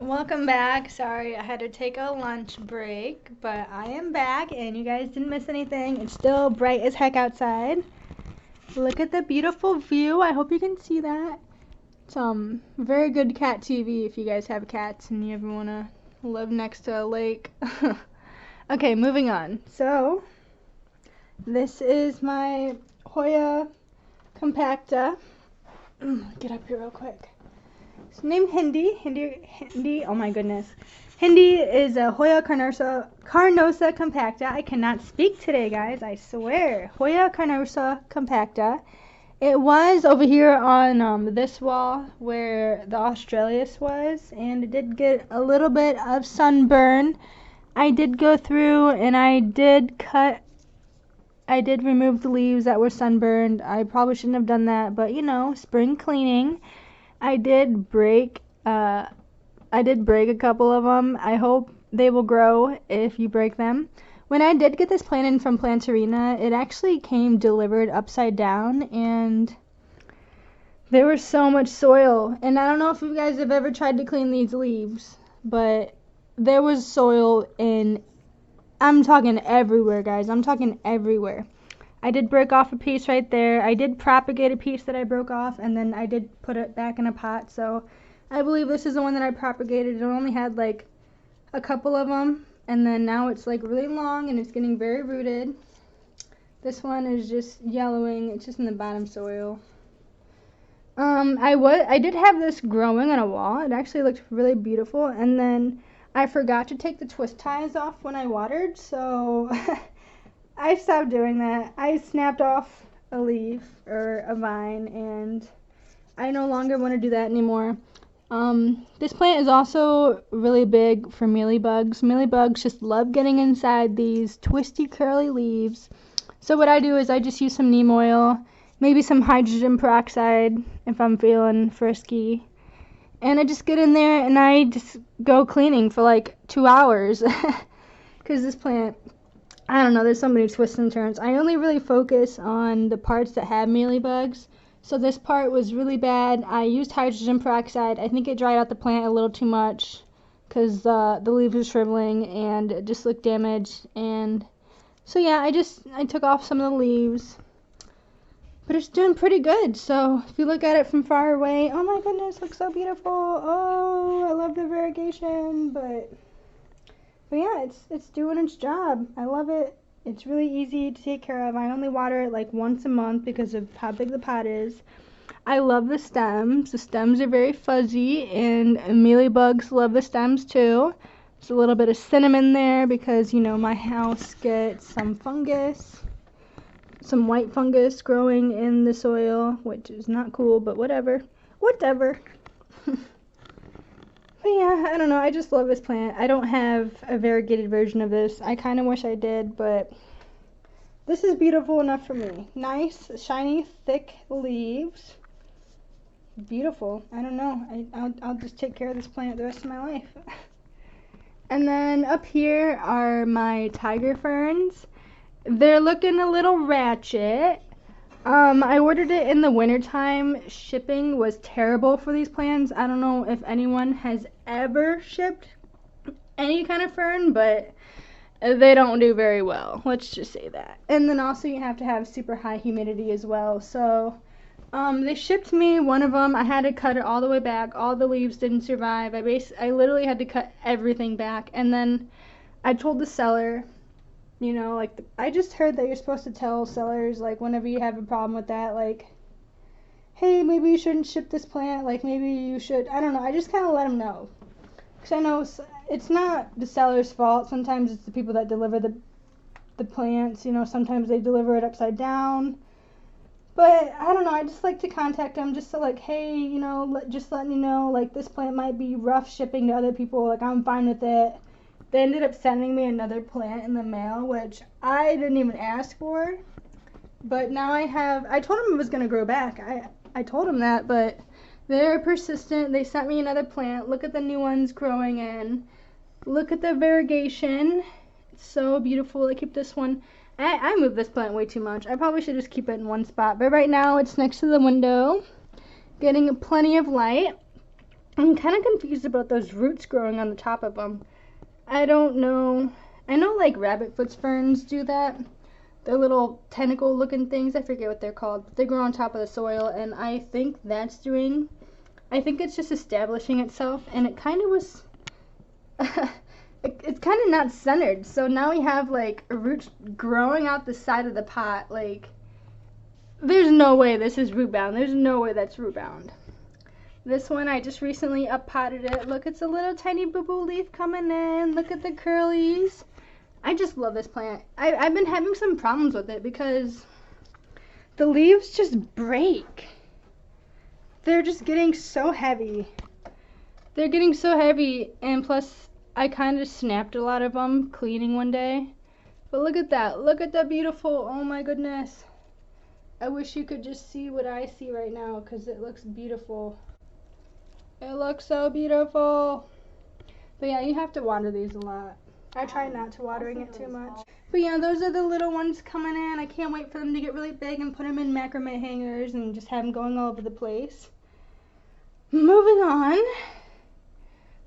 Welcome back. Sorry, I had to take a lunch break, but I am back and you guys didn't miss anything. It's still bright as heck outside. Look at the beautiful view. I hope you can see that. It's very good cat TV if you guys have cats and you ever want to live next to a lake. Okay, moving on. So, this is my Hoya compacta. Get up here real quick. It's named Hindi, oh my goodness. Hindi is a Hoya carnosa compacta. I cannot speak today, guys, I swear. Hoya carnosa compacta. It was over here on this wall where the Australis was, and it did get a little bit of sunburn. I did go through and I did remove the leaves that were sunburned. I probably shouldn't have done that, but you know, spring cleaning. I did break a couple of them. I hope they will grow if you break them. When I did get this plant in from Planterina, it actually came delivered upside down, and there was so much soil. And I don't know if you guys have ever tried to clean these leaves, but there was soil I'm talking everywhere, guys. I'm talking everywhere. I did break off a piece right there. I did propagate a piece that I broke off, and then I did put it back in a pot. So I believe this is the one that I propagated. It only had like a couple of them, and then now it's like really long and it's getting very rooted. This one is just yellowing. It's just in the bottom soil. I did have this growing on a wall. It actually looked really beautiful, and then I forgot to take the twist ties off when I watered, so I stopped doing that. I snapped off a leaf or a vine, and I no longer want to do that anymore. This plant is also really big for mealybugs. Mealybugs just love getting inside these twisty, curly leaves. So what I do is I just use some neem oil, maybe some hydrogen peroxide if I'm feeling frisky. And I just get in there and I just go cleaning for like 2 hours. Because this plant, I don't know, there's so many twists and turns. I only really focus on the parts that have mealybugs. So this part was really bad. I used hydrogen peroxide. I think it dried out the plant a little too much because the leaves were shriveling and it just looked damaged. And so yeah, I took off some of the leaves. But it's doing pretty good. So if you look at it from far away, oh my goodness, looks so beautiful. Oh, I love the variegation. But yeah, it's doing its job. I love it. It's really easy to take care of. I only water it like once a month because of how big the pot is. I love the stems. The stems are very fuzzy, and mealybugs love the stems too. There's a little bit of cinnamon there because, you know, my house gets some fungus. Some white fungus growing in the soil, which is not cool, but whatever. Whatever. But yeah, I don't know. I just love this plant. I don't have a variegated version of this. I kind of wish I did, but this is beautiful enough for me. Nice, shiny, thick leaves. Beautiful. I don't know. I'll just take care of this plant the rest of my life. And then up here are my tiger ferns. They're looking a little ratchet. I ordered it in the wintertime. Shipping was terrible for these plants. I don't know if anyone has ever shipped any kind of fern, but they don't do very well. Let's just say that. And then also you have to have super high humidity as well. So they shipped me one of them. I had to cut it all the way back. All the leaves didn't survive. I literally had to cut everything back. And then I told the seller, you know, like, I just heard that you're supposed to tell sellers, like, whenever you have a problem with that, like, hey, maybe you shouldn't ship this plant, like, maybe you should, I don't know, I just kind of let them know, because I know it's not the seller's fault. Sometimes it's the people that deliver the plants, you know, sometimes they deliver it upside down, but, I don't know, I just like to contact them just to, like, hey, you know, just letting you know, like, this plant might be rough shipping to other people, like, I'm fine with it. They ended up sending me another plant in the mail, which I didn't even ask for. But now I told them it was going to grow back. I told them that, but they're persistent. They sent me another plant. Look at the new ones growing in. Look at the variegation. It's so beautiful. I keep this one. I moved this plant way too much. I probably should just keep it in one spot. But right now it's next to the window, getting plenty of light. I'm kind of confused about those roots growing on the top of them. I don't know. I know like rabbit foot ferns do that. They're little tentacle looking things. I forget what they're called. But they grow on top of the soil, and I think it's just establishing itself, and it kind of was, it's kind of not centered. So now we have like roots growing out the side of the pot. Like, there's no way this is root bound. There's no way that's root bound. This one, I just recently up potted it. Look, it's a little tiny boo-boo leaf coming in. Look at the curlies. I just love this plant. I've been having some problems with it because the leaves just break. They're just getting so heavy. They're getting so heavy, and plus I kind of snapped a lot of them cleaning one day. But look at that. Look at that beautiful, oh my goodness. I wish you could just see what I see right now because it looks beautiful. It looks so beautiful. But yeah, you have to water these a lot. I try not to watering it too much. But yeah, those are the little ones coming in. I can't wait for them to get really big and put them in macrame hangers and just have them going all over the place. Moving on.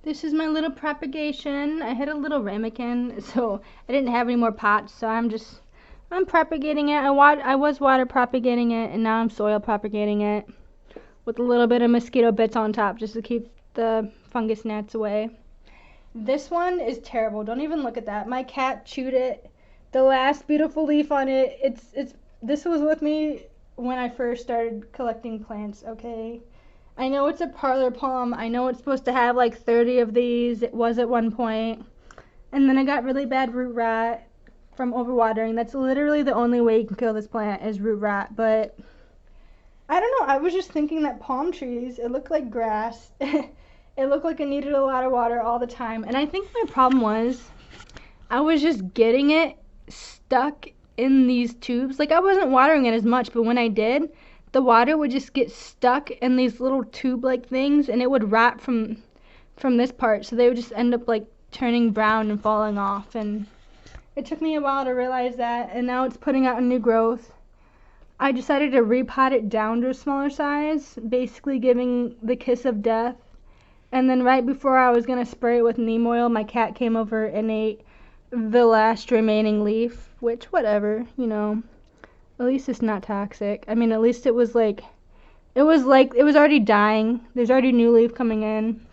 This is my little propagation. I had a little ramekin, so I didn't have any more pots, so I'm propagating it. I was water propagating it, and now I'm soil propagating it with a little bit of mosquito bits on top just to keep the fungus gnats away. This one is terrible. Don't even look at that. My cat chewed it. The last beautiful leaf on it. This was with me when I first started collecting plants, okay? I know it's a parlor palm. I know it's supposed to have like 30 of these. It was at one point. And then I got really bad root rot from overwatering. That's literally the only way you can kill this plant is root rot. But I don't know. I was just thinking that palm trees, it looked like grass. It looked like it needed a lot of water all the time. And I think my problem was I was just getting it stuck in these tubes. Like, I wasn't watering it as much, but when I did, the water would just get stuck in these little tube-like things, and it would rot from this part. So they would just end up, like, turning brown and falling off. And it took me a while to realize that, and now it's putting out a new growth. I decided to repot it down to a smaller size, basically giving the kiss of death. And then right before I was going to spray it with neem oil, my cat came over and ate the last remaining leaf, which, whatever, you know. At least it's not toxic. I mean, at least it was already dying. There's already new leaf coming in.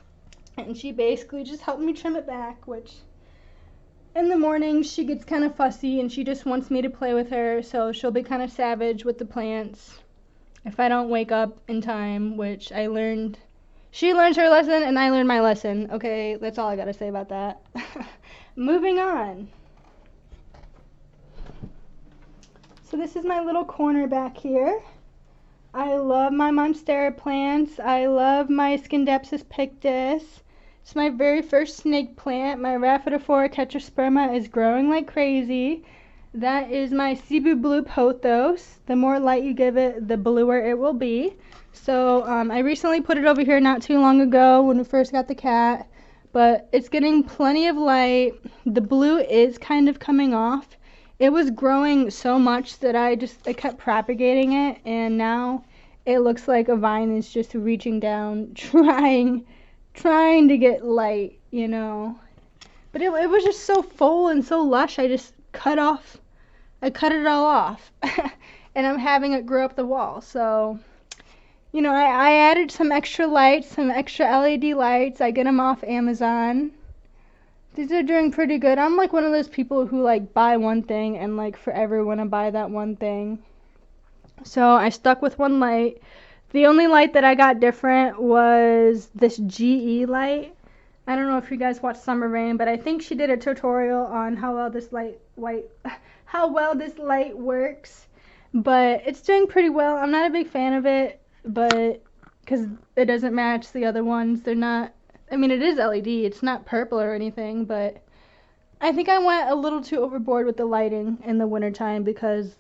And she basically just helped me trim it back, which in the morning she gets kind of fussy and she just wants me to play with her, so she'll be kind of savage with the plants if I don't wake up in time, which I learned. She learned her lesson and I learned my lesson. Okay, that's all I gotta say about that. Moving on. So this is my little corner back here. I love my monstera plants. I love my Scindapsus pictus. It's my very first snake plant. My Rhaphidophora tetrasperma is growing like crazy. That is my Cebu blue pothos. The more light you give it, the bluer it will be. So I recently put it over here not too long ago when we first got the cat, but it's getting plenty of light. The blue is kind of coming off. It was growing so much that I kept propagating it, and now it looks like a vine is just reaching down, trying to get light, you know. But it was just so full and so lush, I cut it all off. And I'm having it grow up the wall, so, you know, I added some extra lights, some extra LED lights. I get them off Amazon. These are doing pretty good. I'm like one of those people who like buy one thing and like forever want to buy that one thing. So I stuck with one light. The only light that I got different was this GE light. I don't know if you guys watch Summer Rain, but I think she did a tutorial on how well this light works. But it's doing pretty well. I'm not a big fan of it, but because it doesn't match the other ones. They're not, I mean, it is LED. It's not purple or anything, but I think I went a little too overboard with the lighting in the wintertime because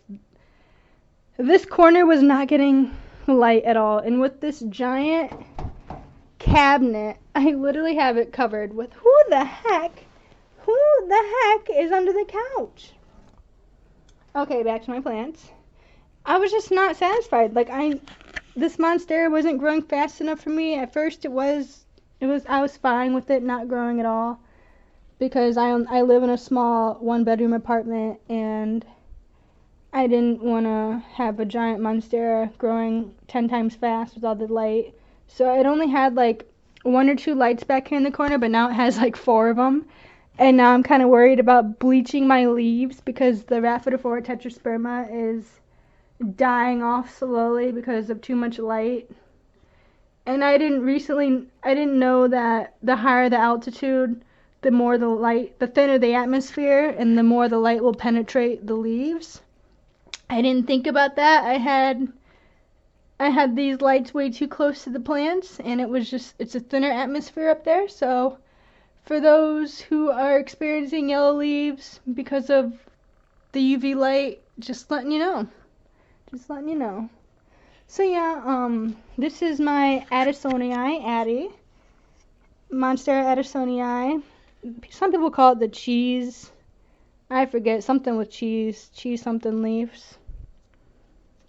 this corner was not getting light at all. And with this giant cabinet, I literally have it covered with who the heck is under the couch? Okay, back to my plants. I was just not satisfied. Like, this monstera wasn't growing fast enough for me. At first it was I was fine with it not growing at all because I live in a small 1-bedroom apartment and I didn't want to have a giant monstera growing 10 times fast with all the light. So it only had like 1 or 2 lights back here in the corner, but now it has like 4 of them. And now I'm kind of worried about bleaching my leaves because the Rhaphidophora tetrasperma is dying off slowly because of too much light. And I didn't know that the higher the altitude, the more the light, the thinner the atmosphere, and the more the light will penetrate the leaves. I didn't think about that. I had these lights way too close to the plants, and it's a thinner atmosphere up there. So for those who are experiencing yellow leaves because of the UV light, just letting you know. Just letting you know. So yeah, this is my Addisonii, Addie. Monstera Addisonii. Some people call it the cheese. I forget, something with cheese something leaves.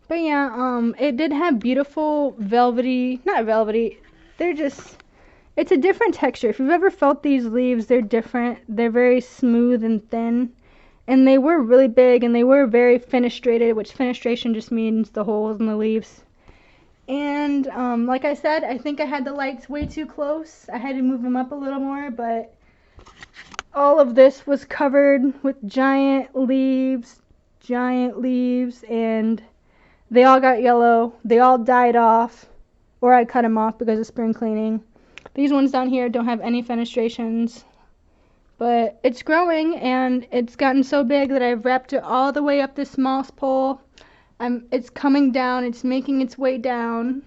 But yeah, it did have beautiful velvety, not velvety, it's a different texture. If you've ever felt these leaves, they're different. They're very smooth and thin. And they were really big and they were very fenestrated, which fenestration just means the holes in the leaves. And like I said, I think I had the lights way too close. I had to move them up a little more, but all of this was covered with giant leaves, and they all got yellow. They all died off, or I cut them off because of spring cleaning. These ones down here don't have any fenestrations, but it's growing, and it's gotten so big that I've wrapped it all the way up this moss pole. It's coming down. It's making its way down.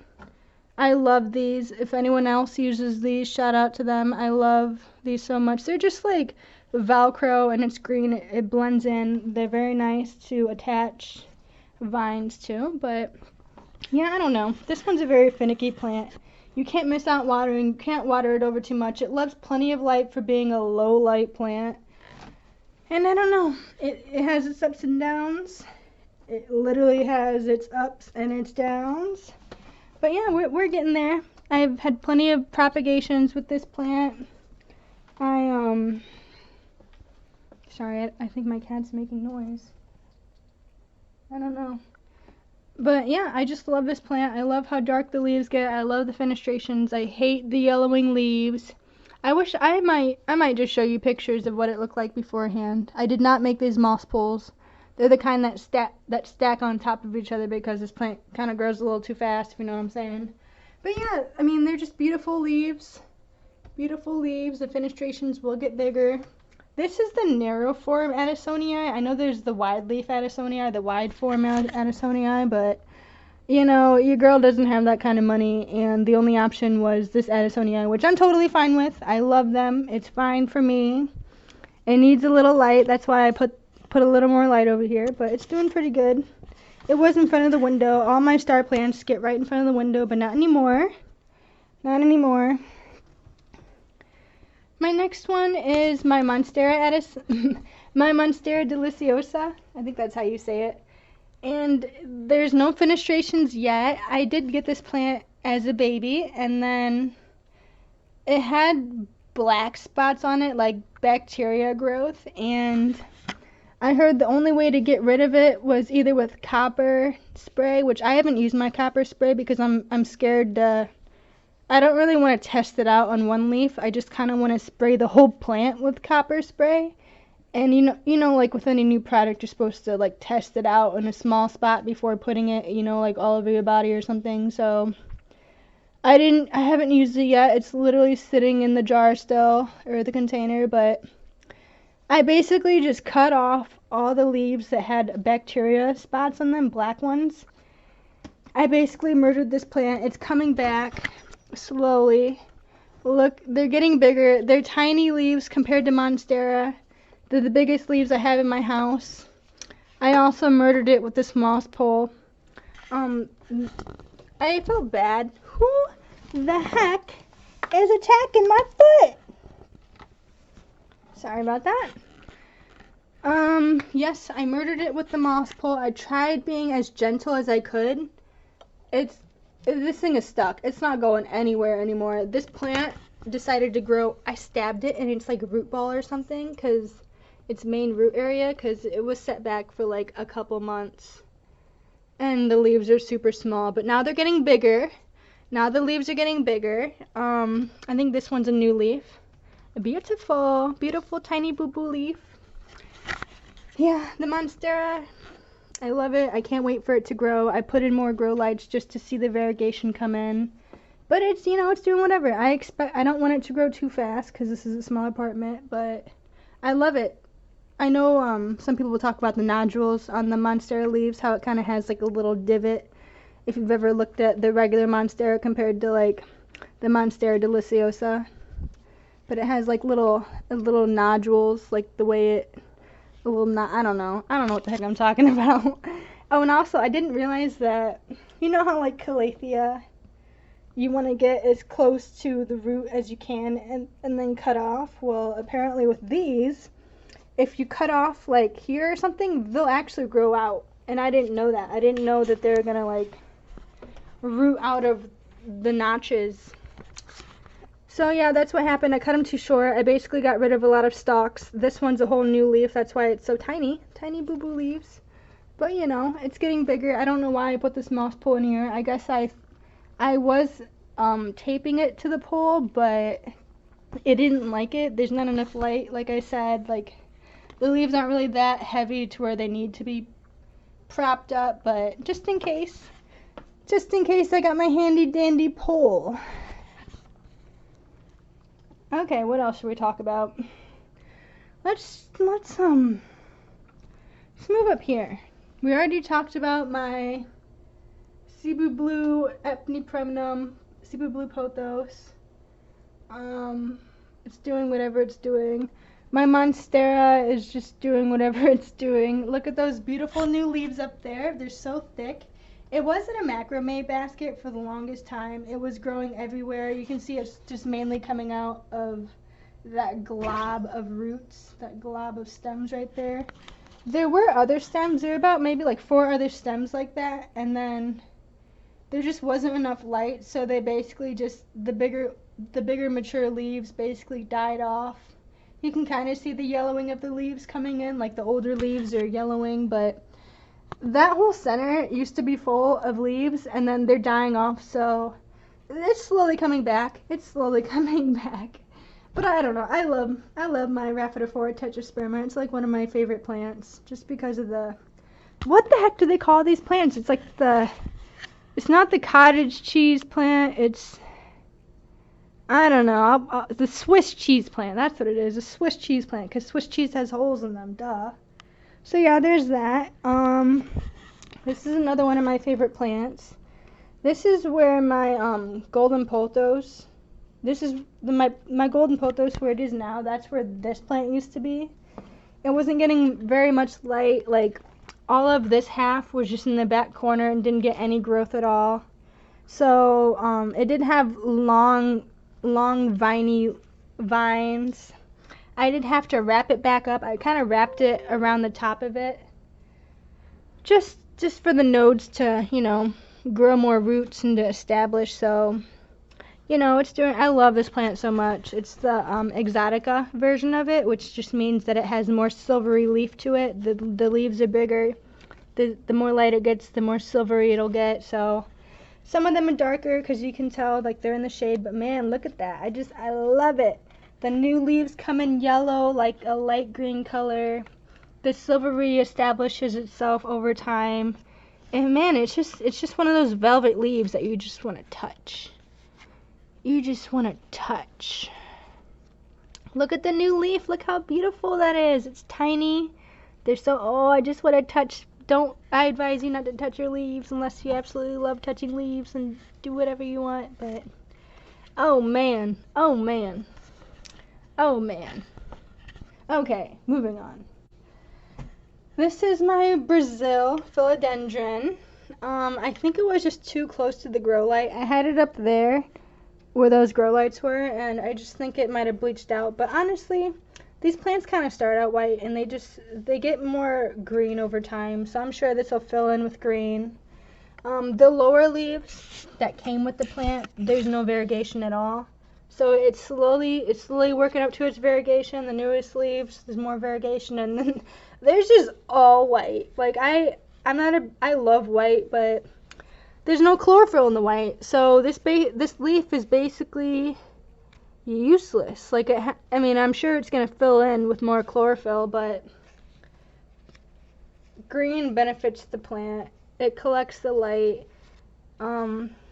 I love these. If anyone else uses these, shout out to them. I love these so much. They're just like Velcro, and it's green. It blends in. They're very nice to attach vines to, but yeah, I don't know. This one's a very finicky plant. You can't miss out watering. You can't water it over too much. It loves plenty of light for being a low light plant. And I don't know. It has its ups and downs. It literally has its ups and its downs. But yeah, we're getting there. I've had plenty of propagations with this plant. Sorry, I think my cat's making noise. I don't know. But yeah, I just love this plant. I love how dark the leaves get. I love the fenestrations. I hate the yellowing leaves. I wish I might just show you pictures of what it looked like beforehand. I did not make these moss poles. They're the kind that stack on top of each other because this plant kind of grows a little too fast, if you know what I'm saying. But yeah, I mean, they're just beautiful leaves. Beautiful leaves. The fenestrations will get bigger. This is the narrow form Addisonii. I know there's the wide leaf Addisonii, the wide form Addisonii, but you know, your girl doesn't have that kind of money, and the only option was this Addisonii, which I'm totally fine with. I love them. It's fine for me. It needs a little light. That's why I put a little more light over here, but it's doing pretty good. It was in front of the window. All my star plants get right in front of the window, but not anymore. Not anymore. My next one is my Monstera my Monstera deliciosa. I think that's how you say it. And there's no fenestrations yet. I did get this plant as a baby, and then it had black spots on it, like bacteria growth, and I heard the only way to get rid of it was either with copper spray, which I haven't used my copper spray because I'm scared I don't really want to test it out on one leaf. I just kind of want to spray the whole plant with copper spray. And you know, like with any new product, you're supposed to like test it out in a small spot before putting it, you know, like all over your body or something. So I haven't used it yet. It's literally sitting in the jar still, or the container, but I basically just cut off all the leaves that had bacteria spots on them, black ones. I basically murdered this plant. It's coming back slowly. Look, they're getting bigger. They're tiny leaves compared to Monstera. They're the biggest leaves I have in my house. I also murdered it with this moss pole. I feel bad. Who the heck is attacking my foot? Sorry about that. Yes, I murdered it with the moss pole. I tried being as gentle as I could. This thing is stuck. It's not going anywhere anymore. This plant decided to grow, I stabbed it in its like root ball or something, because its main root area, because it was set back for like a couple months. And the leaves are super small, but now they're getting bigger. Now the leaves are getting bigger. I think this one's a new leaf. A beautiful, beautiful tiny boo-boo leaf. Yeah, the Monstera, I love it. I can't wait for it to grow. I put in more grow lights just to see the variegation come in. But it's, you know, it's doing whatever. I don't want it to grow too fast because this is a small apartment, but I love it. I know some people will talk about the nodules on the Monstera leaves, how it kind of has like a little divot. If you've ever looked at the regular Monstera compared to like the Monstera deliciosa. But it has like little nodules, like the way it, I don't know what the heck I'm talking about. Oh, and also I didn't realize that, you know how like Calathea, you want to get as close to the root as you can and then cut off. Well, apparently with these, if you cut off like here or something, they'll actually grow out. And I didn't know that. I didn't know that they're gonna like root out of the notches. So yeah, that's what happened. I cut them too short. I basically got rid of a lot of stalks. This one's a whole new leaf. That's why it's so tiny. Tiny boo-boo leaves. But you know, it's getting bigger. I don't know why I put this moss pole in here. I guess I was taping it to the pole, but it didn't like it. There's not enough light, like I said. Like, the leaves aren't really that heavy to where they need to be propped up, but just in case I got my handy dandy pole. Okay, what else should we talk about? Let's move up here. We already talked about my Cebu Blue Epnepremnum, Cebu Blue Pothos. It's doing whatever it's doing. My Monstera is just doing whatever it's doing. Look at those beautiful new leaves up there. They're so thick. It was in a macrame basket for the longest time. It was growing everywhere. You can see it's just mainly coming out of that glob of roots, that glob of stems right there. There were other stems. There were about maybe like 4 other stems like that, and then there just wasn't enough light, so they basically just, the bigger mature leaves basically died off. You can kind of see the yellowing of the leaves coming in, like the older leaves are yellowing, but that whole center used to be full of leaves, and then they're dying off, so it's slowly coming back. It's slowly coming back. But I don't know. I love my Rhaphidophora tetrasperma. It's like one of my favorite plants, just because of the, what the heck do they call these plants? It's like it's not the cottage cheese plant. It's, I don't know. The Swiss cheese plant. That's what it is. A Swiss cheese plant, because Swiss cheese has holes in them. Duh. So yeah, there's that. This is another one of my favorite plants. This is where my golden pothos. This is my golden pothos where it is now. That's where this plant used to be. It wasn't getting very much light. Like, all of this half was just in the back corner and didn't get any growth at all. So it did have long viney vines. I did have to wrap it back up. I kind of wrapped it around the top of it, just for the nodes to, you know, grow more roots and to establish. So, you know, it's doing, I love this plant so much. It's the exotica version of it, which just means that it has more silvery leaf to it. The leaves are bigger. The more light it gets, the more silvery it'll get. So some of them are darker because you can tell like they're in the shade, but man, look at that. I love it. The new leaves come in yellow, like a light green color. The silvery establishes itself over time. And man, it's just one of those velvet leaves that you just want to touch. You just want to touch. Look at the new leaf. Look how beautiful that is. It's tiny. They're so, oh, I just want to touch. I advise you not to touch your leaves unless you absolutely love touching leaves and do whatever you want. But, oh man. Oh man. Oh man. Okay, moving on. This is my Brazil philodendron. I think it was just too close to the grow light. I had it up there where those grow lights were, and I just think it might have bleached out. But honestly, these plants kind of start out white, and they get more green over time. So I'm sure this will fill in with green. The lower leaves that came with the plant, there's no variegation at all. So it's slowly working up to its variegation. The newest leaves, there's more variegation, and then there's just all white. Like I love white, but there's no chlorophyll in the white. So this leaf is basically useless. Like I mean, I'm sure it's gonna fill in with more chlorophyll, but green benefits the plant. It collects the light.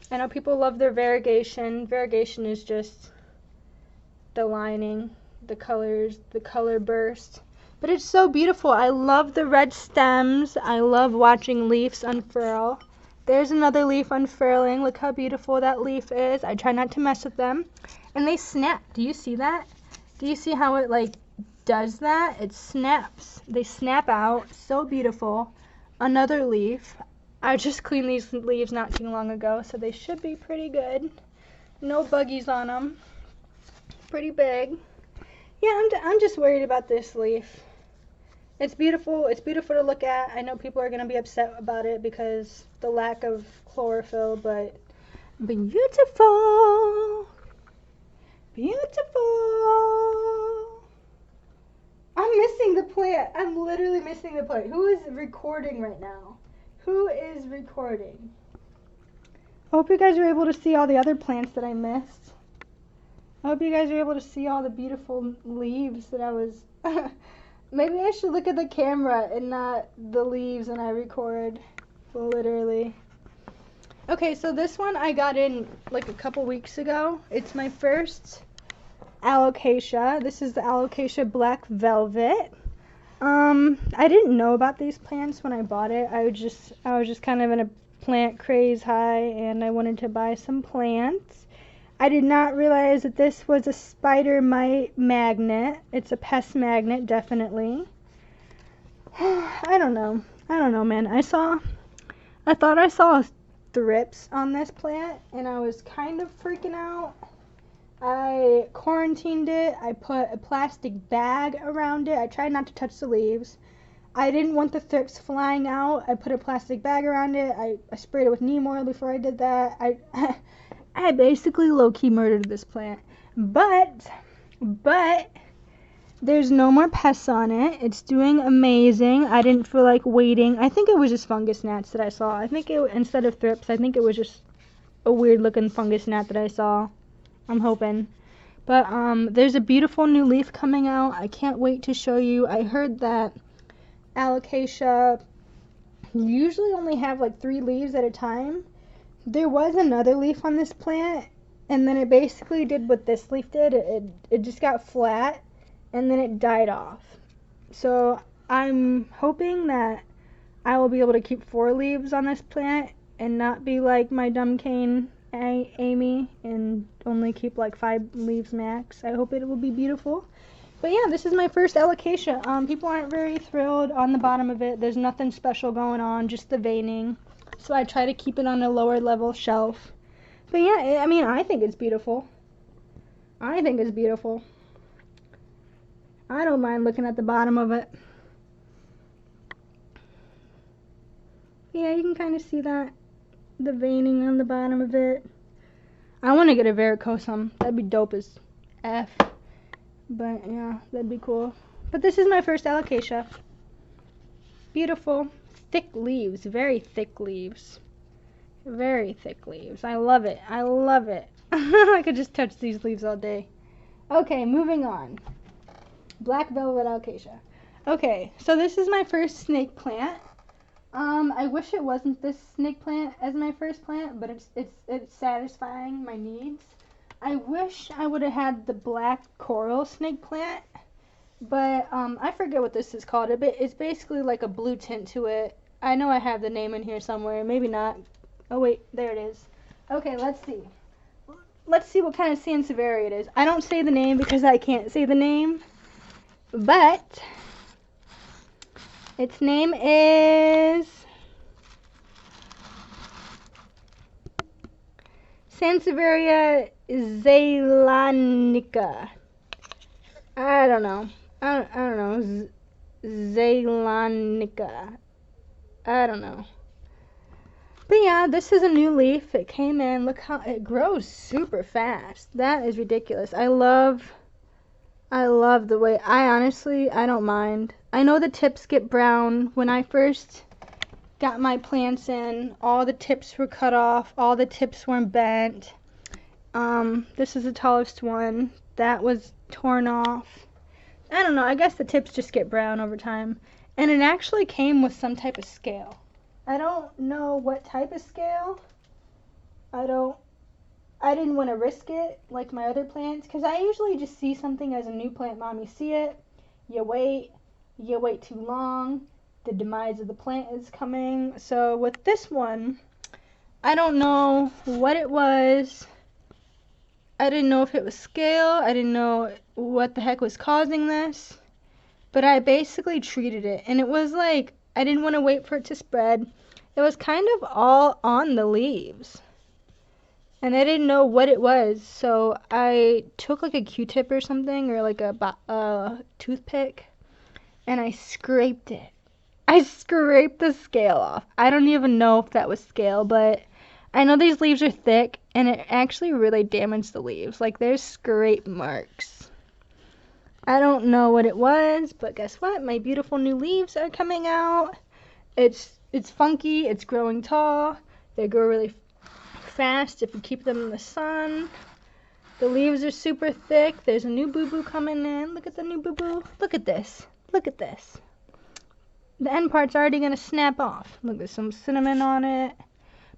I know people love their variegation. Variegation is just the lining, the colors, the color burst. But it's so beautiful. I love the red stems. I love watching leaves unfurl. There's another leaf unfurling. Look how beautiful that leaf is. I try not to mess with them. And they snap. Do you see that? Do you see how it like does that? It snaps. They snap out. So beautiful. Another leaf. I just cleaned these leaves not too long ago, so they should be pretty good. No buggies on them. Pretty big. Yeah, I'm just worried about this leaf. It's beautiful. It's beautiful to look at. I know people are going to be upset about it because the lack of chlorophyll, but beautiful. Beautiful. I'm missing the plant. I'm literally missing the plant. Who is recording right now? Who is recording? I hope you guys are able to see all the other plants that I missed. I hope you guys are able to see all the beautiful leaves that I was... Maybe I should look at the camera and not the leaves when I record. Literally. Okay, so this one I got in like a couple weeks ago. It's my first alocasia. This is the alocasia black velvet. I didn't know about these plants when I bought it. I was just kind of in a plant craze high, and I wanted to buy some plants. I did not realize that this was a spider mite magnet. It's a pest magnet, definitely. I don't know, man. I thought I saw thrips on this plant, and I was kind of freaking out. I quarantined it. I put a plastic bag around it. I tried not to touch the leaves. I didn't want the thrips flying out. I put a plastic bag around it. I sprayed it with neem oil before I did that. I basically low-key murdered this plant. But there's no more pests on it. It's doing amazing. I didn't feel like waiting. I think it was just fungus gnats that I saw. I think instead of thrips, I think it was just a weird-looking fungus gnat that I saw. I'm hoping. But there's a beautiful new leaf coming out. I can't wait to show you. I heard that alocasia usually only have like 3 leaves at a time. There was another leaf on this plant, and then it basically did what this leaf did. It just got flat, and then it died off. So I'm hoping that I will be able to keep 4 leaves on this plant and not be like my dumb cane Amy and only keep like 5 leaves max. I hope it will be beautiful. But yeah, this is my first alocasia. People aren't very thrilled on the bottom of it. There's nothing special going on, just the veining. So I try to keep it on a lower level shelf. But yeah, I mean, I think it's beautiful. I think it's beautiful. I don't mind looking at the bottom of it. Yeah, you can kind of see that. The veining on the bottom of it. I want to get a varicosum. That'd be dope as F. But yeah, that'd be cool. But this is my first alocasia. Beautiful. Thick leaves. Very thick leaves. Very thick leaves. I love it. I love it. I could just touch these leaves all day. Okay, moving on. Black velvet alocasia. Okay, so this is my first snake plant. I wish it wasn't this snake plant as my first plant, but it's satisfying my needs. I wish I would have had the black coral snake plant, but I forget what this is called. It's basically like a blue tint to it. I know I have the name in here somewhere, maybe not. Oh wait, there it is. Okay, let's see. Let's see what kind of sansevieria it is. I don't say the name because I can't say the name, but its name is Sansevieria zeylanica. I don't know. I don't know. Zeylanica. I don't know. But yeah, this is a new leaf. It came in. Look how it grows super fast. That is ridiculous. I love the way, I don't mind. I know the tips get brown. When I first got my plants in, all the tips were cut off. All the tips weren't bent. This is the tallest one. That was torn off. I don't know. I guess the tips just get brown over time. And it actually came with some type of scale. I don't know what type of scale. I didn't want to risk it like my other plants, because I usually just see something as a new plant mom. You see it, you wait too long, the demise of the plant is coming. So with this one, I don't know what it was. I didn't know if it was scale. I didn't know what the heck was causing this. But I basically treated it, and it was like, I didn't want to wait for it to spread. It was kind of all on the leaves. And I didn't know what it was, so I took like a Q-tip or something, or like a toothpick, and I scraped it. I scraped the scale off. I don't even know if that was scale, but I know these leaves are thick, and it actually really damaged the leaves. Like, there's scrape marks. I don't know what it was, but guess what? My beautiful new leaves are coming out. It's funky, it's growing tall, they grow really fast if you keep them in the sun. The leaves are super thick. There's a new boo-boo coming in. Look at the new boo-boo. Look at this. Look at this. The end part's already going to snap off. Look, there's some cinnamon on it.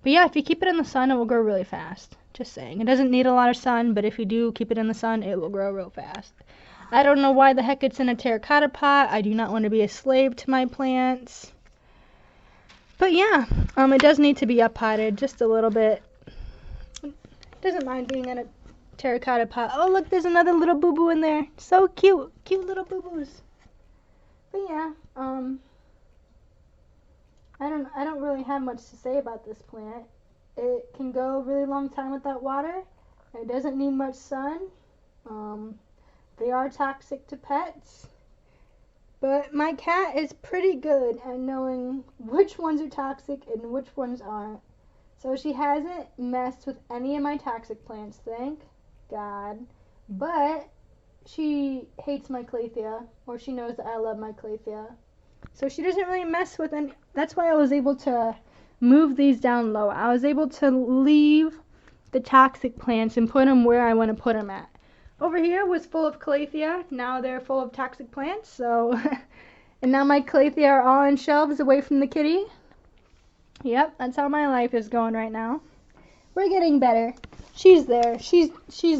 But yeah, if you keep it in the sun, it will grow really fast. Just saying. It doesn't need a lot of sun, but if you do keep it in the sun, it will grow real fast. I don't know why the heck it's in a terracotta pot. I do not want to be a slave to my plants. But yeah, it does need to be up-potted just a little bit. Doesn't mind being in a terracotta pot. Oh, look, there's another little boo-boo in there. So cute. Cute little boo-boos. But yeah, I don't really have much to say about this plant. It can go a really long time without water. It doesn't need much sun. They are toxic to pets. But my cat is pretty good at knowing which ones are toxic and which ones aren't. So she hasn't messed with any of my toxic plants, thank God. But she hates my calathea, or she knows that I love my calathea. So she doesn't really mess with any. That's why I was able to move these down low. I was able to leave the toxic plants and put them where I want to put them at. Over here was full of calathea. Now they're full of toxic plants. So, and now my calathea are all on shelves away from the kitty. Yep, that's how my life is going right now. We're getting better. She's there. She's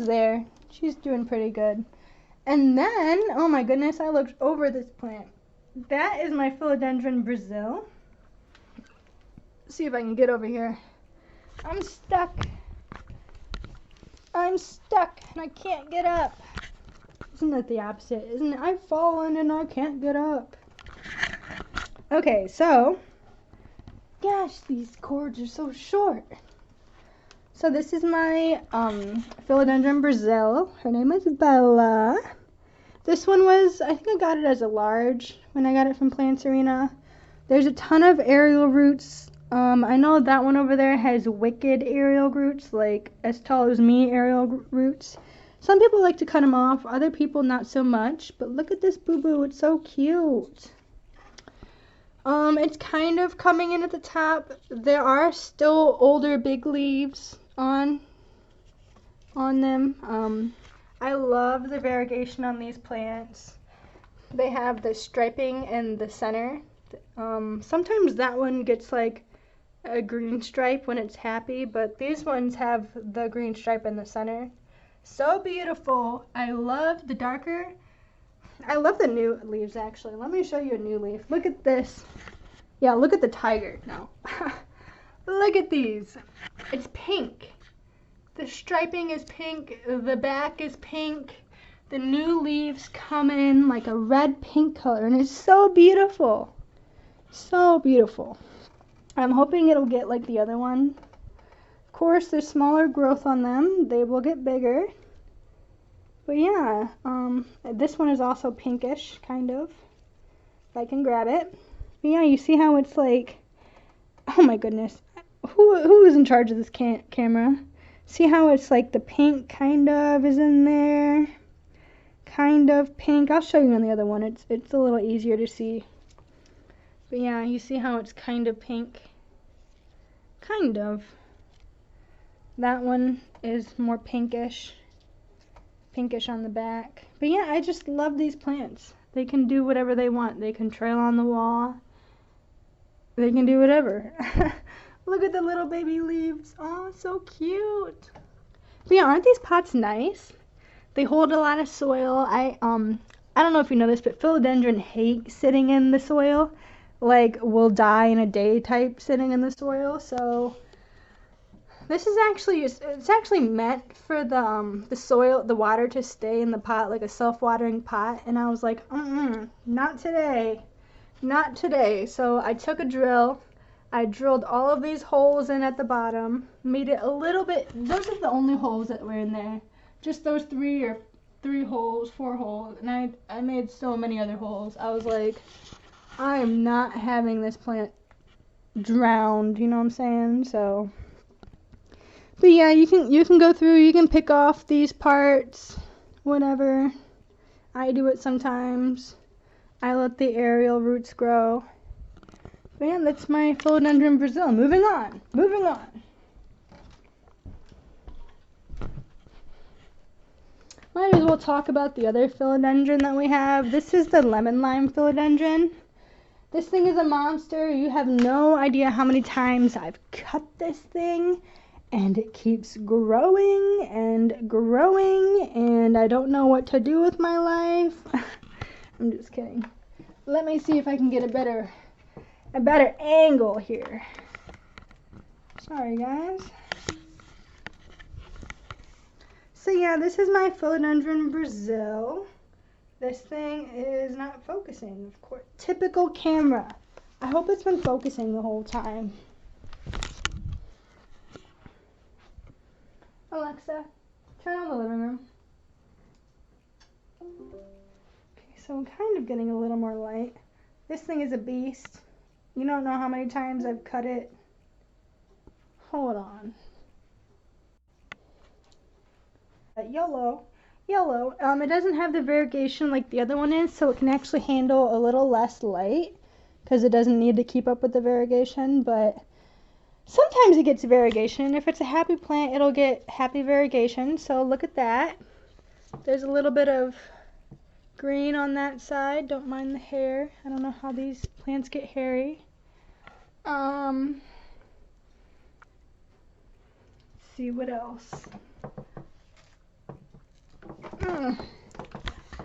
there. She's doing pretty good. And then, oh my goodness, I looked over this plant. That is my philodendron Brazil. Let's see if I can get over here. I'm stuck. And I can't get up. Isn't that the opposite? Isn't it? I've fallen and I can't get up. Okay, so, gosh, these cords are so short. So this is my philodendron Brazil. Her name is Bella. This one was, I think I got it as a large when I got it from Plants Arena. There's a ton of aerial roots. I know that one over there has wicked aerial roots, like as tall as me aerial roots. Some people like to cut them off, other people not so much. But look at this boo-boo, it's so cute. It's kind of coming in at the top. There are still older big leaves on them. I love the variegation on these plants. They have the striping in the center. Sometimes that one gets like a green stripe when it's happy, but these ones have the green stripe in the center. So beautiful. I love the darker. I love the new leaves, actually. Let me show you a new leaf. Look at this. Yeah, look at the tiger now. Look at these. It's pink. The striping is pink. The back is pink. The new leaves come in like a red-pink color, and it's so beautiful. So beautiful. I'm hoping it'll get like the other one. Of course, there's smaller growth on them. They will get bigger. But yeah, this one is also pinkish, kind of. If I can grab it. But yeah, you see how it's like, oh my goodness. who is in charge of this camera? See how it's like the pink kind of is in there? Kind of pink. I'll show you on the other one. It's a little easier to see. But yeah, you see how it's kind of pink? Kind of. That one is more pinkish. Pinkish on the back. But yeah, I just love these plants. They can do whatever they want. They can trail on the wall. They can do whatever. Look at the little baby leaves. Oh, so cute. But yeah, aren't these pots nice? They hold a lot of soil. I don't know if you know this, but philodendron hate sitting in the soil. Like, will die in a day type sitting in the soil. So this is actually, it's actually meant for the soil, the water to stay in the pot, like a self-watering pot. And I was like, not today. Not today. So I took a drill. I drilled all of these holes in at the bottom, made it a little bit, those are the only holes that were in there. Just those four holes, and I made so many other holes. I was like, I am not having this plant drowned, you know what I'm saying? So, but yeah, you can go through, you can pick off these parts, whatever. I do it sometimes. I let the aerial roots grow. Man, that's my philodendron Brazil. Moving on. Might as well talk about the other philodendron that we have. This is the lemon lime philodendron. This thing is a monster. You have no idea how many times I've cut this thing, and it keeps growing and growing, and I don't know what to do with my life. I'm just kidding. Let me see if I can get a better angle here. Sorry, guys. So yeah, this is my philodendron Brazil. This thing is not focusing, of course. Typical camera. I hope it's been focusing the whole time. Alexa, turn on the living room. Okay, so I'm kind of getting a little more light. This thing is a beast. You don't know how many times I've cut it. Hold on. Yellow. It doesn't have the variegation like the other one is, so it can actually handle a little less light because it doesn't need to keep up with the variegation, but sometimes it gets variegation, and if it's a happy plant, it'll get happy variegation. So look at that. There's a little bit of green on that side. Don't mind the hair. I don't know how these plants get hairy. Let's see what else.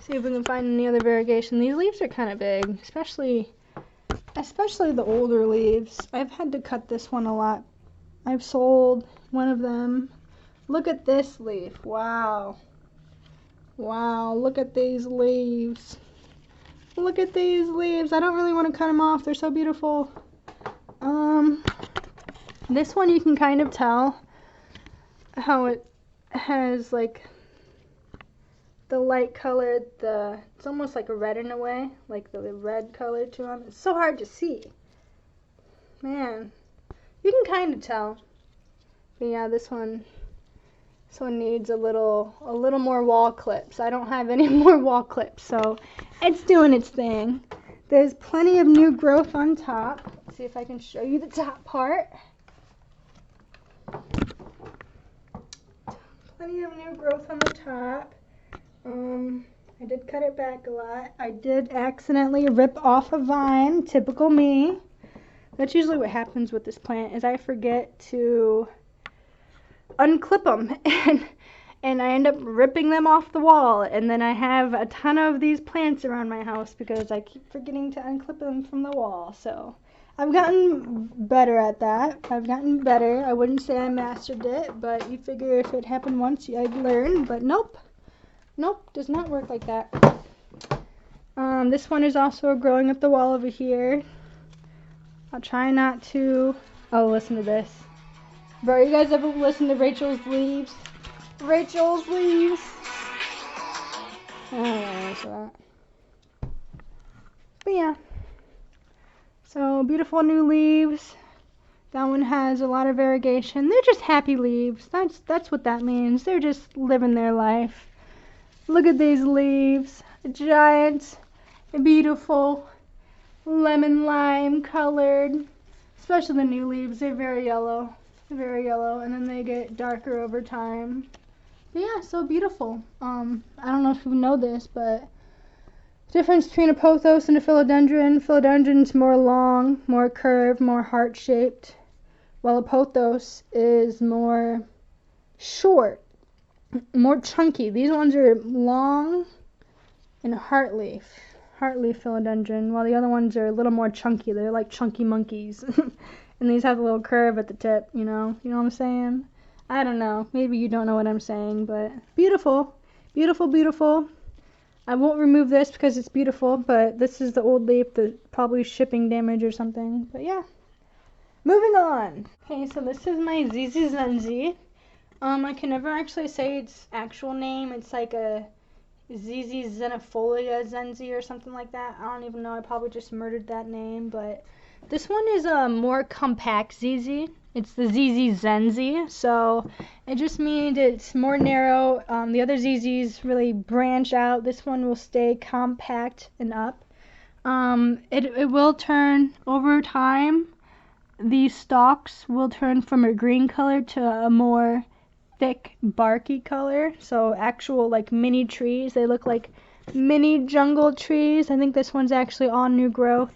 See if we can find any other variegation. These leaves are kind of big, especially the older leaves. I've had to cut this one a lot. I've sold one of them. Look at this leaf. Wow. Look at these leaves. I don't really want to cut them off. They're so beautiful. This one you can kind of tell how it has like the light color, it's almost like a red in a way, like the red color to them. It's so hard to see. Man, you can kind of tell. But yeah, this one needs a little more wall clips. I don't have any more wall clips, so it's doing its thing. There's plenty of new growth on top. Let's see if I can show you the top part. Plenty of new growth on the top. I did cut it back a lot. I did accidentally rip off a vine, typical me. That's usually what happens with this plant, is I forget to unclip them, and I end up ripping them off the wall, and then I have a ton of these plants around my house because I keep forgetting to unclip them from the wall. So I've gotten better at that. I wouldn't say I mastered it, but you figure if it happened once, I'd learn. But nope, does not work like that. This one is also growing up the wall over here. I'll try not to. Oh, listen to this. Bro, you guys ever listen to Rachel's Leaves? Rachel's Leaves. I don't know answer that. But yeah. So beautiful new leaves. That one has a lot of variegation. They're just happy leaves. That's what that means. They're just living their life. Look at these leaves. Giant, beautiful, lemon lime colored. Especially the new leaves. They're very yellow. Very yellow. And then they get darker over time. But yeah, so beautiful. I don't know if you know this, but difference between a pothos and a philodendron. Philodendron's more long, more curved, more heart-shaped, while a pothos is more short, more chunky. These ones are long and heartleaf philodendron, while the other ones are a little more chunky. They're like chunky monkeys. And these have a little curve at the tip, you know what I'm saying? I don't know. Maybe you don't know what I'm saying, but beautiful. Beautiful, beautiful. I won't remove this because it's beautiful, but this is the old leaf, the probably shipping damage or something. But yeah. Moving on. Okay, so this is my ZZ Zenzi. I can never actually say its actual name. It's like a ZZ Zenifolia Zenzi or something like that. I don't even know. I probably just murdered that name, but this one is a more compact ZZ. It's the ZZ Zenzi, so it just means it's more narrow. The other ZZs really branch out. This one will stay compact and up. It will turn over time. These stalks will turn from a green color to a more thick barky color. So actual like mini trees. They look like mini jungle trees. I think this one's actually all new growth.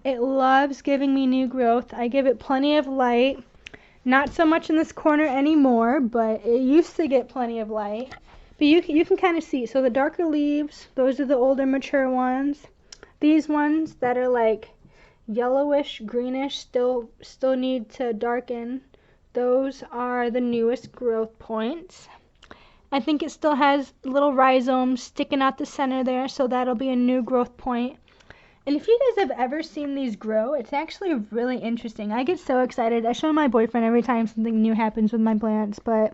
It loves giving me new growth. I give it plenty of light. Not so much in this corner anymore, but it used to get plenty of light. But you can kind of see. So the darker leaves, those are the older mature ones. These ones that are like yellowish, greenish, still need to darken. Those are the newest growth points. I think it still has little rhizomes sticking out the center there, so that'll be a new growth point. And if you guys have ever seen these grow, it's actually really interesting. I get so excited. I show my boyfriend every time something new happens with my plants. But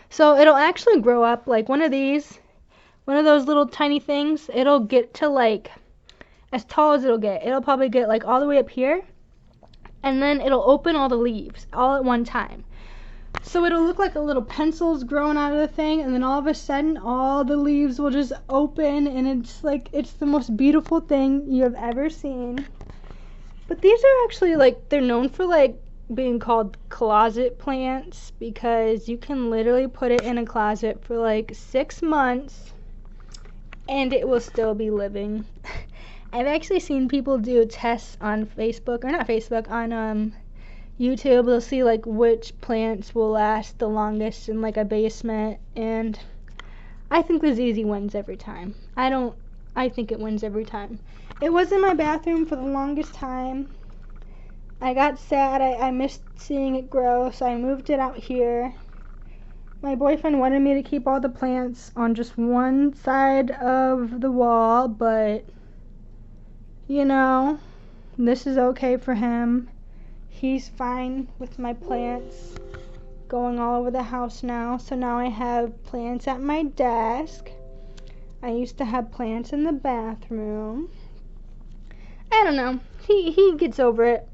so it'll actually grow up like one of these, one of those little tiny things. It'll get to like as tall as it'll get. It'll probably get like all the way up here. And then it'll open all the leaves all at one time. So it'll look like a little pencil's growing out of the thing, and then all of a sudden all the leaves will just open, and it's like it's the most beautiful thing you have ever seen. But these are actually like, they're known for like being called closet plants because you can literally put it in a closet for like 6 months and it will still be living. I've actually seen people do tests on Facebook, or not Facebook, on YouTube. They'll see like which plants will last the longest in like a basement, and I think the ZZ wins every time. I think it wins every time. It was in my bathroom for the longest time. I got sad. I missed seeing it grow, so I moved it out here. My boyfriend wanted me to keep all the plants on just one side of the wall, but you know, this is okay for him. He's fine with my plants going all over the house now. So now I have plants at my desk. I used to have plants in the bathroom. I don't know. He gets over it.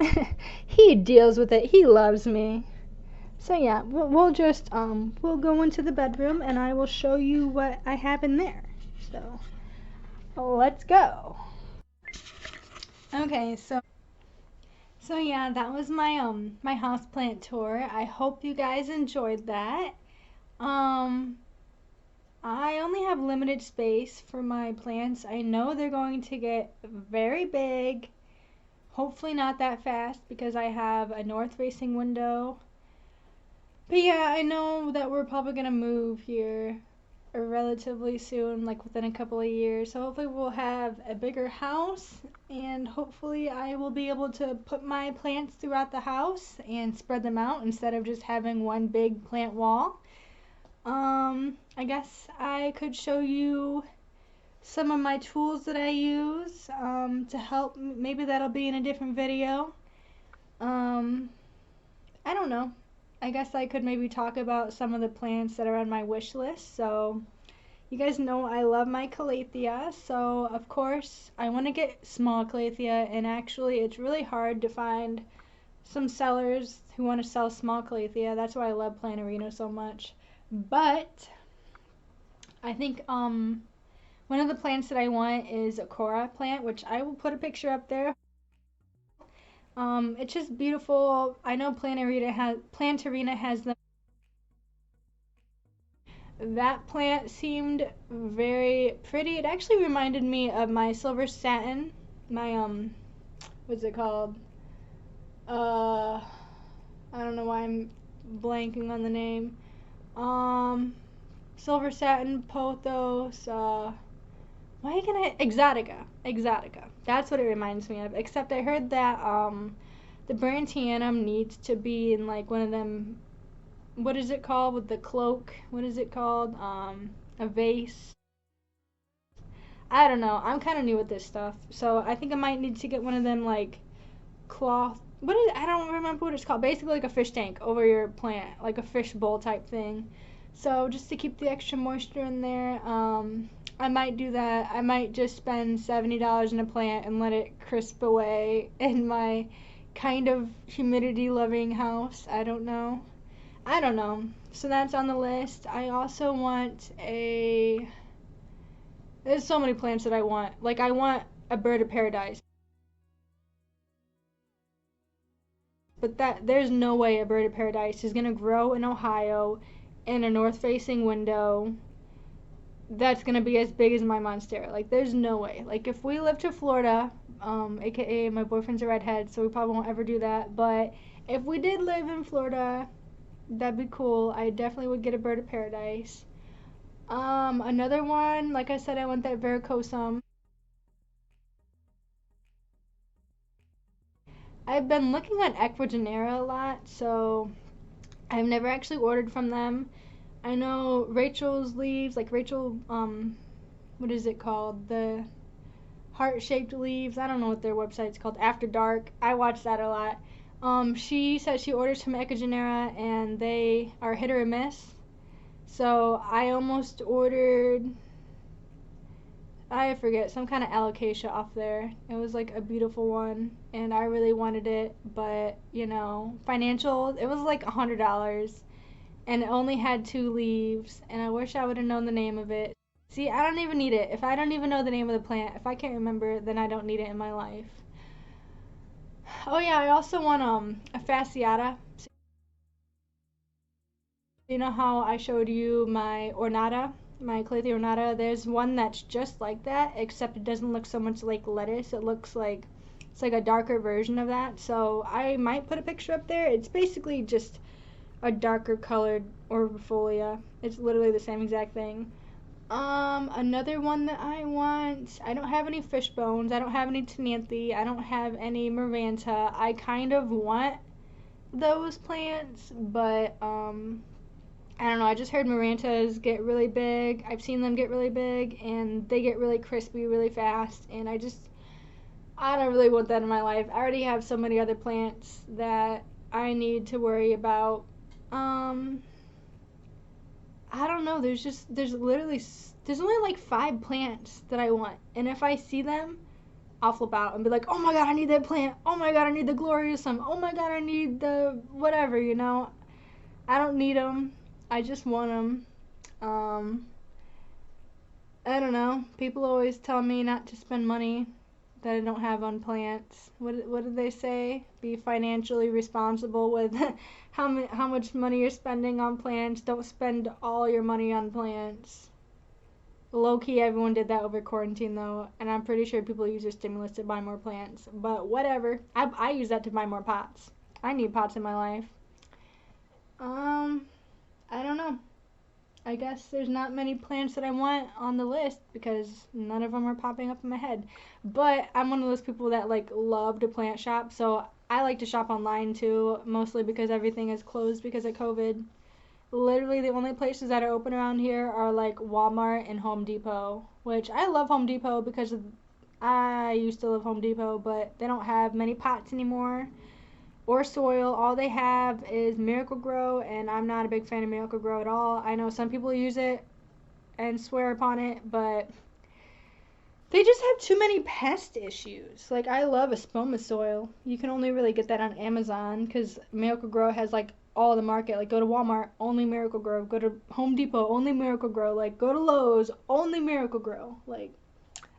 He deals with it. He loves me. So yeah, we'll just we'll go into the bedroom and I will show you what I have in there. So let's go. Okay, so yeah, that was my my houseplant tour. I hope you guys enjoyed that. I only have limited space for my plants. I know they're going to get very big. Hopefully not that fast because I have a north facing window. But yeah, I know that we're probably gonna move here relatively soon, like within a couple of years. So hopefully we'll have a bigger house, and hopefully I will be able to put my plants throughout the house and spread them out instead of just having one big plant wall. I guess I could show you some of my tools that I use to help. Maybe that'll be in a different video. I don't know. I guess I could maybe talk about some of the plants that are on my wish list. So you guys know I love my calathea, so of course I want to get small calathea, and actually it's really hard to find some sellers who want to sell small calathea. That's why I love Plantarina so much. But I think one of the plants that I want is a Cora plant, which I will put a picture up there. It's just beautiful. I know Plantarina has them. That plant seemed very pretty. It actually reminded me of my silver satin, my what's it called? I don't know why I'm blanking on the name. Um, Silver satin, pothos. Why can I? Exotica. Exotica. That's what it reminds me of. Except I heard that the Brantianum needs to be in like one of them. What is it called with the cloak? What is it called? A vase. I don't know. I'm kind of new with this stuff, so I think I might need to get one of them like cloth. What is? I don't remember what it's called. Basically, like a fish tank over your plant, like a fish bowl type thing. So just to keep the extra moisture in there, I might do that. I might just spend $70 in a plant and let it crisp away in my kind of humidity loving house. I don't know. I don't know. So that's on the list. I also want a. There's so many plants that I want. Like I want a bird of paradise. But that there's no way a bird of paradise is gonna grow in Ohio in a north-facing window that's gonna be as big as my monstera. Like there's no way. Like if we live to Florida, aka my boyfriend's a redhead, so we probably won't ever do that. But if we did live in Florida, that'd be cool. I definitely would get a bird of paradise. Another one, like I said, I want that varicosum. I've been looking at Ecuagenera a lot, so I've never actually ordered from them. I know Rachel's leaves, like Rachel, what is it called? The heart-shaped leaves. I don't know what their website's called. After Dark. I watch that a lot. She says she orders from Ecuagenera and they are hit or miss. So I almost ordered, I forget, some kind of alocasia off there. It was like a beautiful one and I really wanted it, but you know, financial, it was like $100 and it only had 2 leaves and I wish I would have known the name of it. See, I don't even need it. If I don't even know the name of the plant, if I can't remember, then I don't need it in my life. Oh yeah, I also want a fasciata. You know how I showed you my ornata, my Calathea ornata? There's one that's just like that, except it doesn't look so much like lettuce. It looks like it's like a darker version of that. So I might put a picture up there. It's basically just a darker colored orbifolia. It's literally the same exact thing. Another one that I want, I don't have any fish bones, I don't have any Tenanthe, I don't have any Maranta. I kind of want those plants, but I don't know, I just heard Marantas get really big. I've seen them get really big and they get really crispy really fast and I don't really want that in my life. I already have so many other plants that I need to worry about. I don't know. There's only like 5 plants that I want, and if I see them, I'll flip out and be like, oh my god, I need that plant. Oh my god, I need the gloriosum. Oh my god, I need the whatever. You know, I don't need them. I just want them. I don't know. People always tell me not to spend money that I don't have on plants. What did they say? Be financially responsible with how much money you're spending on plants. Don't spend all your money on plants. Low key, everyone did that over quarantine though, and I'm pretty sure people use their stimulus to buy more plants. But whatever. I use that to buy more pots. I need pots in my life. I don't know. I guess there's not many plants that I want on the list because none of them are popping up in my head. But I'm one of those people that like love to plant shop, so I like to shop online too, mostly because everything is closed because of COVID. Literally the only places that are open around here are like Walmart and Home Depot, which I love Home Depot because I used to love Home Depot, but they don't have many pots anymore or soil. All they have is Miracle-Gro, and I'm not a big fan of Miracle-Gro at all. I know some people use it and swear upon it, but They just have too many pest issues. Like, I love espoma soil. You can only really get that on Amazon because Miracle-Gro has like all the market. Like, go to Walmart, only Miracle-Gro. Go to Home Depot, only Miracle-Gro. Like, go to Lowe's, only Miracle-Gro. Like,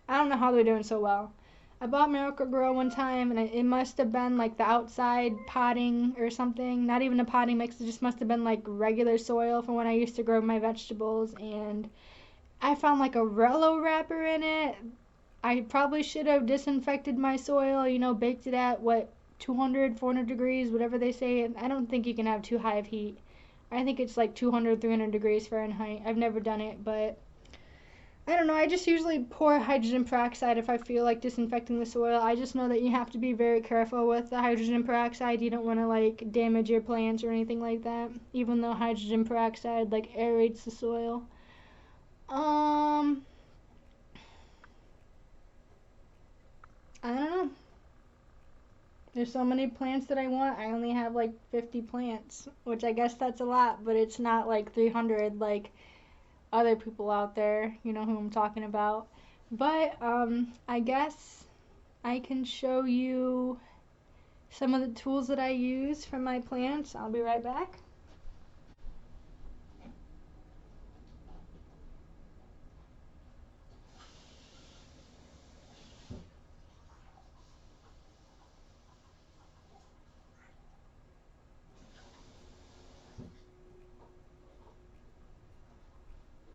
I don't know how they're doing so well. I bought Miracle-Gro one time, and it must have been like the outside potting or something. Not even a potting mix. It just must have been like regular soil from when I used to grow my vegetables. And I found like a Rello wrapper in it. I probably should have disinfected my soil, baked it at 200, 400 degrees, whatever they say. And I don't think you can have too high of heat. I think it's like 200, 300 degrees Fahrenheit. I've never done it, but I don't know. I just usually pour hydrogen peroxide if I feel like disinfecting the soil. I just know that you have to be very careful with the hydrogen peroxide. You don't want to like damage your plants or anything like that, even though hydrogen peroxide like aerates the soil. I don't know. There's so many plants that I want. I only have like 50 plants, which I guess that's a lot, but it's not like 300 like other people out there, you know who I'm talking about. But I guess I can show you some of the tools that I use for my plants. I'll be right back.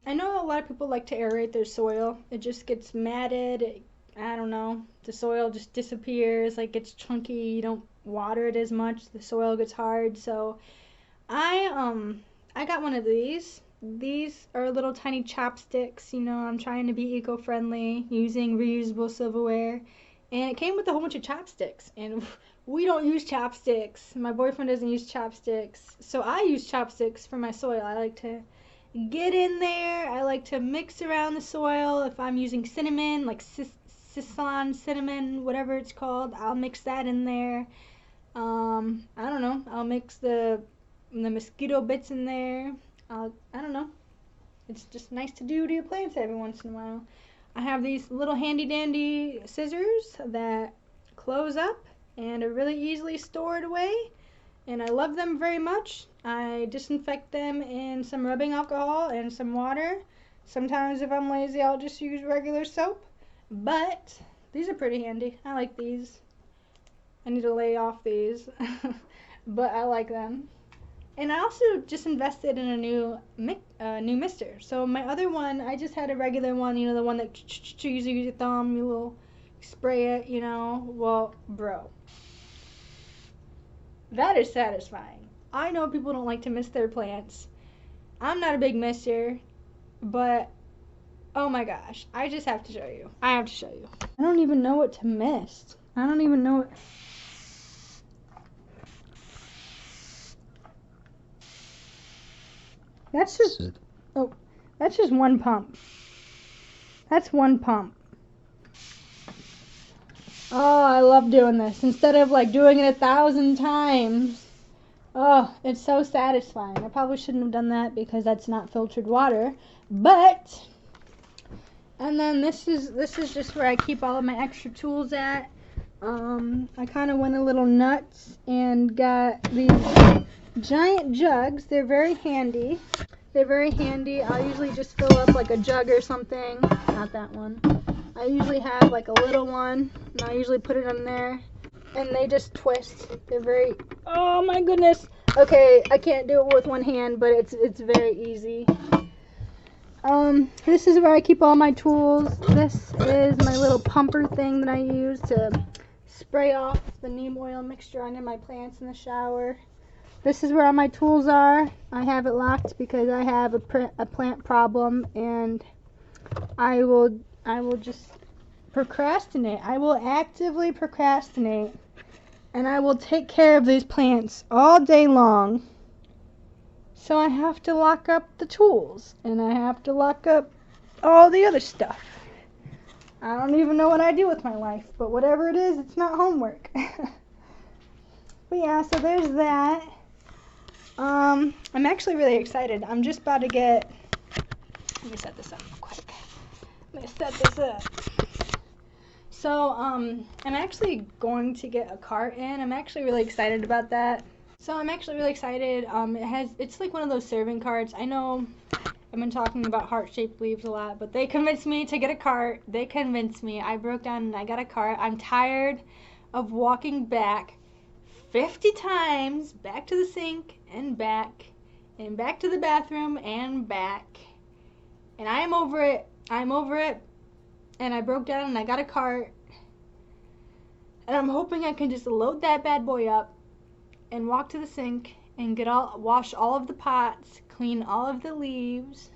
I know a lot of people like to aerate their soil. It just gets matted. I don't know. The soil just disappears, like gets chunky. You don't water it as much. The soil gets hard. So I got one of these. These are little tiny chopsticks. I'm trying to be eco-friendly using reusable silverware. And it came with a whole bunch of chopsticks. And we don't use chopsticks. My boyfriend doesn't use chopsticks. So I use chopsticks for my soil. I like to get in there. I like to mix around the soil. If I'm using cinnamon, like Sicilian cinnamon, whatever it's called, I'll mix that in there. I don't know. I'll mix the mosquito bits in there. I don't know. It's just nice to do to your plants every once in a while. I have these little handy dandy scissors that close up and are really easily stored away. And I love them very much. I disinfect them in some rubbing alcohol and some water. Sometimes if I'm lazy, I'll just use regular soap. But these are pretty handy. I like these. I need to lay off these. But I like them. And I also just invested in a new mister. So my other one, I just had a regular one, the one that you use your thumb, you little spray it, Well, bro. That is satisfying. I know people don't like to mist their plants. I'm not a big mister, but oh my gosh, I just have to show you. I have to show you. I don't even know what to mist. I don't even know what... That's just one pump. That's one pump. Oh, I love doing this. Instead of like doing it 1,000 times. Oh, it's so satisfying. I probably shouldn't have done that because that's not filtered water. But, and then this is just where I keep all of my extra tools at. I kind of went a little nuts and got these giant jugs. They're very handy. I'll usually just fill up like a jug or something. Not that one. I usually have like a little one, and I usually put it in there, and they just twist. They're very, oh my goodness. Okay, I can't do it with one hand, but it's very easy. This is where I keep all my tools. This is my little pumper thing that I use to spray off the neem oil mixture onto my plants in the shower. This is where all my tools are. I have it locked because I have a plant problem, and I will just procrastinate. I will actively procrastinate, and I will take care of these plants all day long. So I have to lock up the tools, and I have to lock up all the other stuff. I don't even know what I do with my life, but whatever it is, it's not homework. But yeah, so there's that. I'm actually really excited. I'm just about to get, let me set this up real quick. Let me set this up. So, I'm actually going to get a cart in. I'm actually really excited about that. So I'm actually really excited. It's like one of those serving carts. I know I've been talking about heart-shaped leaves a lot, but they convinced me to get a cart. They convinced me. I broke down and I got a cart. I'm tired of walking back 50 times, back to the sink and back to the bathroom and back. And I am over it. I'm over it. And I broke down and I got a cart. And I'm hoping I can just load that bad boy up and walk to the sink and wash all of the pots, clean all of the leaves.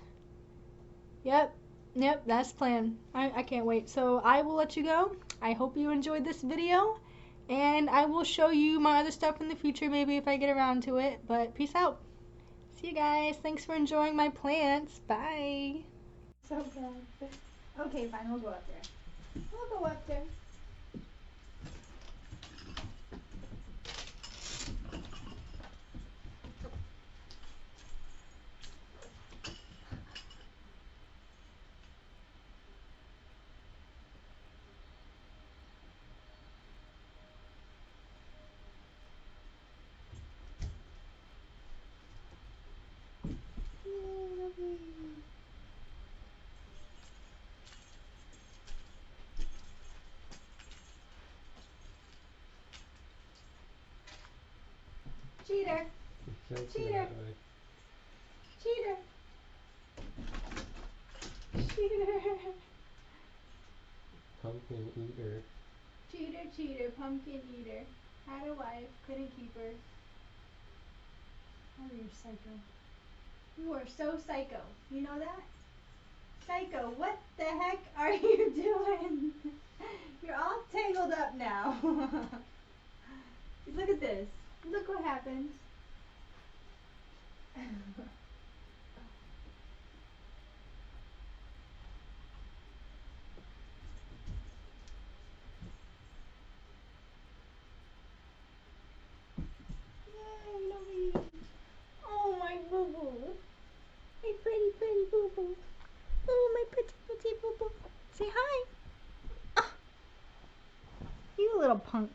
Yep, that's the plan. I can't wait. So I will let you go. I hope you enjoyed this video, and I will show you my other stuff in the future, maybe if I get around to it. But peace out. See you guys. Thanks for enjoying my plants. Bye. So bad. Okay, fine. We'll go up there. We'll go up there. Cheater. Cheater. Cheater. Cheater. Pumpkin eater. Cheater, cheater, pumpkin eater. Had a wife, couldn't keep her. Oh, you're psycho. You are so psycho. You know that? Psycho, what the heck are you doing? You're all tangled up now. Look at this. Look what happens. Yay, Louise. Oh, my boo-boo. My pretty, pretty boo-boo. Oh, my pretty, pretty boo-boo. Say hi. Oh, you little punk.